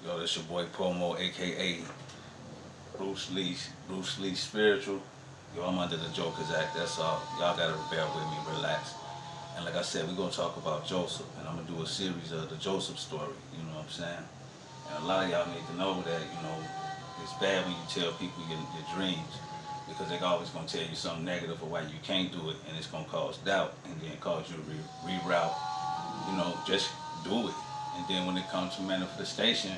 Yo, this your boy Pomo, aka Bruce Lee Spiritual. Yo, I'm under the Joker's Act, that's all. Y'all gotta bear with me, relax. And like I said, we're gonna talk about Joseph, and I'm gonna do a series of the Joseph story, you know what I'm saying? And a lot of y'all need to know that, it's bad when you tell people your dreams because they're always gonna tell you something negative or why you can't do it, and it's gonna cause doubt and then cause you to reroute, just do it. And then when it comes to manifestation,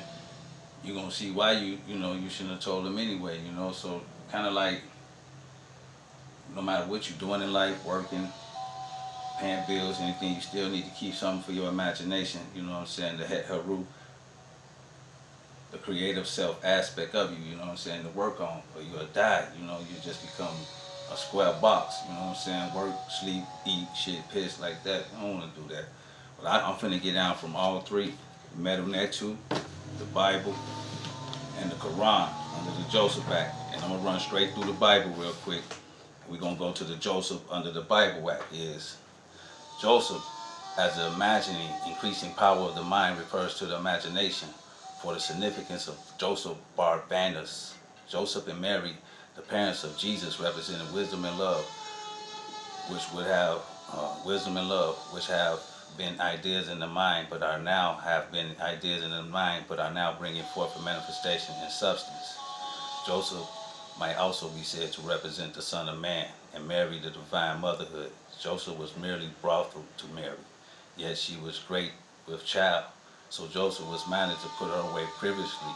you're gonna see why you shouldn't have told them anyway. So kind of like no matter what you're doing in life, working, paying bills, anything, you still need to keep something for your imagination. You know what I'm saying? The Het Heru, the creative self aspect of you. You know what I'm saying? To work on, or you'll die. You just become a square box. You know what I'm saying? Work, sleep, eat, shit, piss like that. I don't want to do that. But I'm finna get down from all three: the Metal Netu, the Bible, and the Quran under the Joseph Act. And I'm gonna run straight through the Bible real quick. We're gonna go to the Joseph under the Bible Act. Is Joseph, as the imagining, increasing power of the mind, refers to the imagination. For the significance of Joseph Barbanus, Joseph and Mary, the parents of Jesus, represented wisdom and love, which have been ideas in the mind, but are now have been ideas in the mind, but are now bringing forth a manifestation in substance. Joseph might also be said to represent the Son of Man, and Mary the divine motherhood. Joseph was merely betrothed to Mary, yet she was great with child. So Joseph was managed to put her away previously.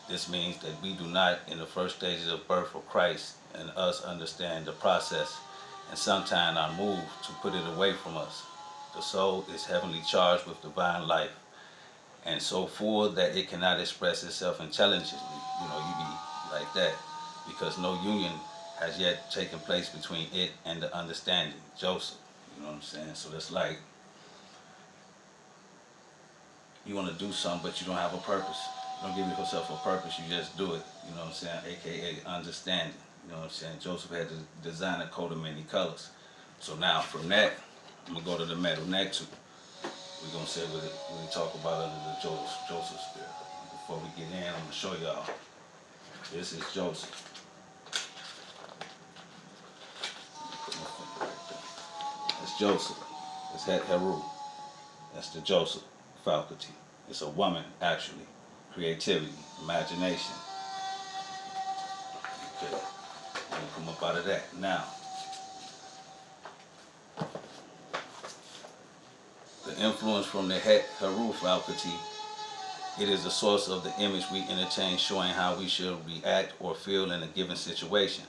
This means that we do not, in the first stages of birth of Christ, and us understand the process, and sometimes are moved to put it away from us. The soul is heavenly charged with divine life, and so full that it cannot express itself intelligently. You be like that, because no union has yet taken place between it and the understanding, Joseph. You know what I'm saying? So that's like you want to do something, but you don't have a purpose. You don't give yourself a purpose, you just do it. You know what I'm saying? AKA understanding. You know what I'm saying? Joseph had to design a coat of many colors. So now from that, I'm going to go to the metal next to. We're going to say what we talk about under the Joseph spirit. Before we get in, I'm going to show y'all. This is Joseph. That's Joseph. It's Het Heru. That's the Joseph faculty. It's a woman, actually. Creativity, imagination. Okay, I'm gonna come up out of that. Now, the influence from the Het Heru faculty, it is the source of the image we entertain, showing how we should react or feel in a given situation,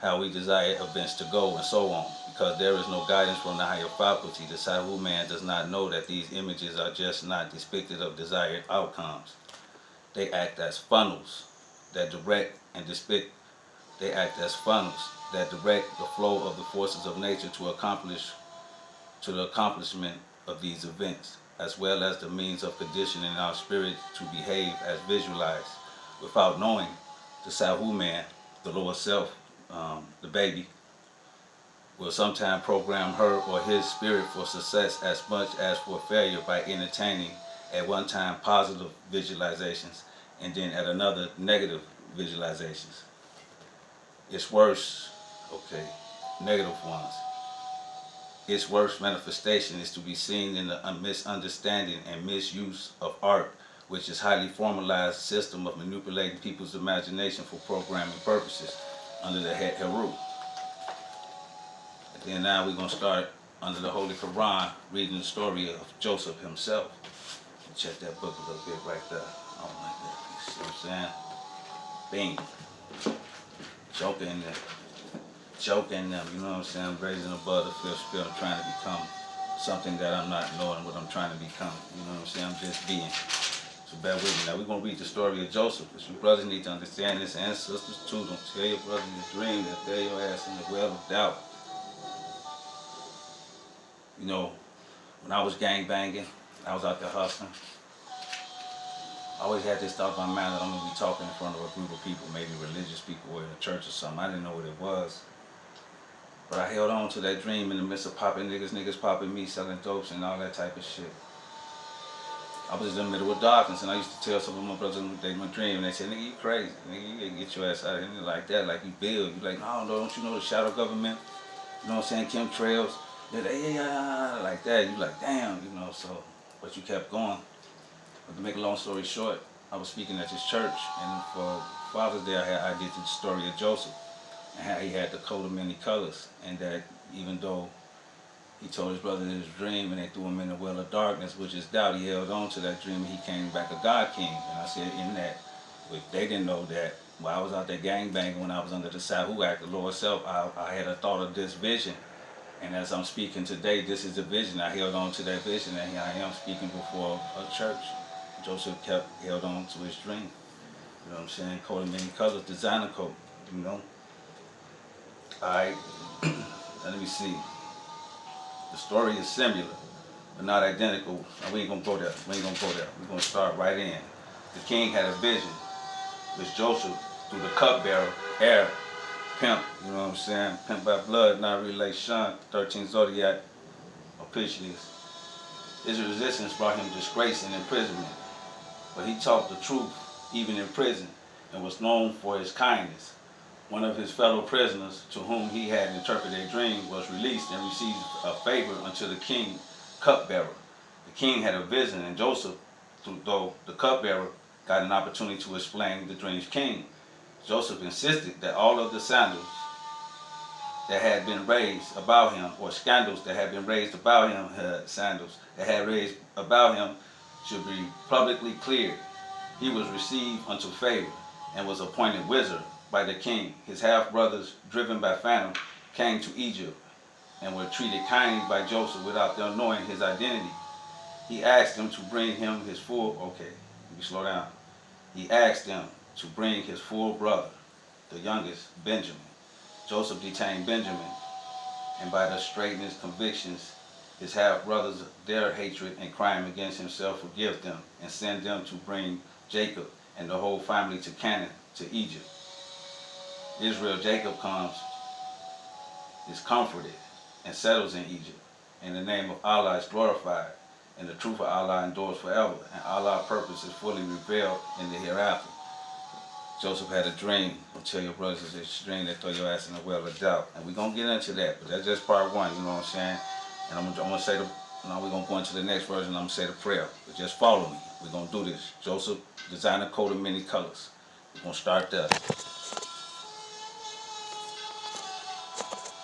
how we desire events to go, and so on. Because there is no guidance from the higher faculty, the Sahu man does not know that these images are just not depicted of desired outcomes. They act as funnels that direct and depict. They act as funnels that direct the flow of the forces of nature to the accomplishment of these events, as well as the means of conditioning our spirit to behave as visualized. Without knowing, the Sahu man, the lower self, the baby, will sometimes program her or his spirit for success as much as for failure by entertaining at one time positive visualizations and then at another negative visualizations. It's worse, okay, negative ones. Its worst manifestation is to be seen in the misunderstanding and misuse of art, which is a highly formalized system of manipulating people's imagination for programming purposes under the Het Heru. And then now we're going to start under the Holy Quran, reading the story of Joseph himself. Check that book a little bit right there. I don't like that. You see what I'm saying? Bing. Joking them. Joking them. You know what I'm saying? I'm raising above the fifth spirit. I'm trying to become something that I'm not knowing what I'm trying to become. You know what I'm saying? I'm just being. So bear with me. Now we're going to read the story of Joseph. Because you brothers need to understand this, and sisters too. Don't tell your brothers your dream. They'll throw your ass in the well of doubt. When I was gang banging, I was out there hustling. I always had this thought in my mind that I'm going to be talking in front of a group of people, maybe religious people or in a church or something. I didn't know what it was. But I held on to that dream in the midst of popping niggas popping me, selling dopes and all that type of shit. I was in the middle of darkness, and I used to tell some of my brothers they my dream, and they said, "Nigga, you crazy. Nigga, you gotta get your ass out of here like that, like you build." You like, "No, no, don't you know the shadow government? You know what I'm saying? Chemtrails." They're like, "Yeah, like that." You like, "Damn," you know. So, but you kept going. But to make a long story short, I was speaking at this church, and for Father's Day, I did the story of Joseph and how he had the coat of many colors, and that even though he told his brother his dream and they threw him in the well of darkness, which is doubt, he held on to that dream and he came back a God King. And I said in that, if they didn't know that, while I was out there gangbanging when I was under the Sahu Act, the Lord self, I had a thought of this vision. And as I'm speaking today, this is the vision. I held on to that vision, and here I am speaking before a church. Joseph held on to his dream. You know what I'm saying? Coat of many colors, designer coat, you know. Alright, let me see. The story is similar, but not identical. We ain't gonna go there. We ain't gonna go there. We're gonna start right in. The king had a vision, which Joseph, through the cupbearer, heir, pimp, you know what I'm saying? Pimp by blood, not relation, 13 Zodiac, officials. His resistance brought him disgrace and imprisonment, but he taught the truth even in prison and was known for his kindness. One of his fellow prisoners, to whom he had interpreted a dream, was released and received a favor unto the king cupbearer. The king had a vision, and Joseph, though the cupbearer, got an opportunity to explain the dream's king. Joseph insisted that all of the sandals that had been raised about him, or scandals that had been raised about him, sandals that had raised about him, should be publicly cleared. He was received unto favor and was appointed wizard by the king. His half-brothers, driven by phantom, came to Egypt and were treated kindly by Joseph without them knowing his identity. He asked them to bring him his full, okay, let me slow down. He asked them to bring his full brother, the youngest, Benjamin. Joseph detained Benjamin, and by the straightness convictions, his half-brothers, their hatred and crime against himself, forgive them and send them to bring Jacob and the whole family to Canaan, to Egypt. Israel, Jacob comes, is comforted, and settles in Egypt. And the name of Allah is glorified, and the truth of Allah endures forever, and Allah's purpose is fully revealed in the hereafter. Joseph had a dream. Don't tell your brothers it's a dream, they throw your ass in the well of doubt. And we're going to get into that, but that's just part one, you know what I'm saying? And I'm going to say now we're going to go into the next version, I'm going to say the prayer. But just follow me. We're going to do this. Joseph, designer coat of many colors. We're going to start there.